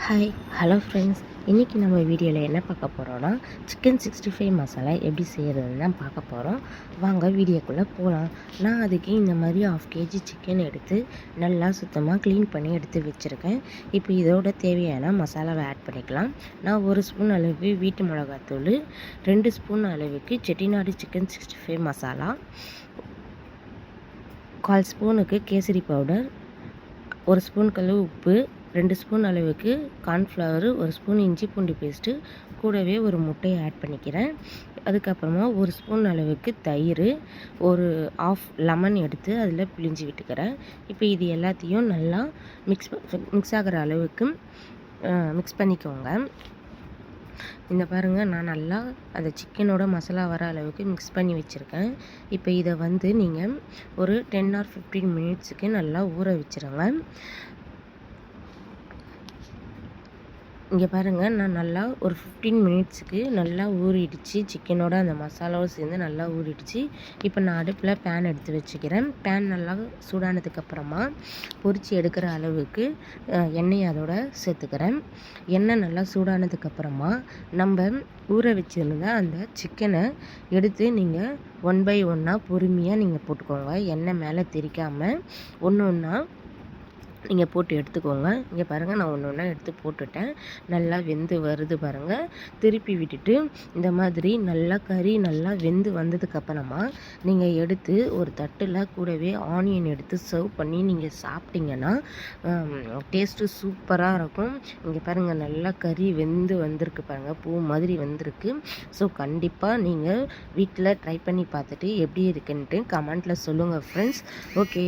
Hi hello friends, இன்றைக்கி நம்ம வீடியோவில் என்ன பார்க்க போகிறோன்னா சிக்கன் 65 மசாலா எப்படி செய்கிறதுன்னு தான் பார்க்க போகிறோம். வாங்க வீடியோக்குள்ளே போகலாம். நான் அதுக்கு இந்த மாதிரி 1/2 kg சிக்கன் எடுத்து நல்லா சுத்தமாக க்ளீன் பண்ணி எடுத்து வச்சுருக்கேன். இப்போ இதோட தேவையான மசாலாவை ஆட் பண்ணிக்கலாம். நான் 1 ஸ்பூன் அளவு வீட்டு மிளகாத்தூள், 2 ஸ்பூன் அளவுக்கு செட்டிநாடு சிக்கன் 65 மசாலா, 1/4 ஸ்பூனுக்கு கேசரி பவுடர், 1 ஸ்பூன் அளவு உப்பு, 2 ஸ்பூன் அளவுக்கு கார்ன்ஃப்ளவர், 1 ஸ்பூன் இஞ்சி பூண்டு பேஸ்ட்டு, கூடவே ஒரு முட்டையை ஆட் பண்ணிக்கிறேன். அதுக்கப்புறமா 1 ஸ்பூன் அளவுக்கு தயிர், ஒரு 1/2 லெமன் எடுத்து அதில் பிழிஞ்சு விட்டுக்கிறேன். இப்போ இது எல்லாத்தையும் நல்லா மிக்ஸ் ஆகிற அளவுக்கு மிக்ஸ் பண்ணிக்கோங்க. இந்த பாருங்கள், நான் நல்லா அந்த சிக்கனோட மசாலா வர அளவுக்கு மிக்ஸ் பண்ணி வச்சுருக்கேன். இப்போ இதை நீங்கள் ஒரு 10 or 15 மினிட்ஸுக்கு நல்லா ஊற வச்சுருங்க. இங்கே பாருங்கள், நான் நல்லா ஒரு 15 மினிட்ஸுக்கு நல்லா ஊறிடுச்சு. சிக்கனோட அந்த மசாலாவும் சேர்ந்து நல்லா ஊறிடுச்சு. இப்போ நான் அடுப்பில் பேன் எடுத்து வச்சுக்கிறேன். பேன் நல்லா சூடானதுக்கப்புறமா பொரித்து எடுக்கிற அளவுக்கு எண்ணெய் அதோட சேர்த்துக்கிறேன். எண்ணெய் நல்லா சூடானதுக்கப்புறமா நம்ம ஊற வச்சுருந்த அந்த சிக்கனை எடுத்து நீங்கள் 1 by 1 பொறுமையாக நீங்கள் போட்டுக்கோங்க. எண்ணெய் மேலே தெரிக்காமல் ஒன்று ஒன்றா நீங்கள் போட்டு எடுத்துக்கோங்க. இங்கே பாருங்கள், நான் ஒன்று ஒன்றா எடுத்து போட்டுட்டேன். நல்லா வெந்து வருது பாருங்கள். திருப்பி விட்டுட்டு இந்த மாதிரி நல்லா கறி நல்லா வெந்து வந்ததுக்கப்புறமா நீங்கள் எடுத்து ஒரு தட்டில் கூடவே ஆனியன் எடுத்து சர்வ் பண்ணி நீங்கள் சாப்பிட்டீங்கன்னா டேஸ்ட்டு சூப்பராக இருக்கும். இங்கே பாருங்கள், நல்லா கறி வெந்து வந்திருக்கு பாருங்கள், பூ மாதிரி வந்திருக்கு. ஸோ கண்டிப்பாக நீங்கள் வீட்டில் ட்ரை பண்ணி பார்த்துட்டு எப்படி இருக்குன்ட்டு கமெண்ட்டில் சொல்லுங்கள் ஃப்ரெண்ட்ஸ். ஓகே.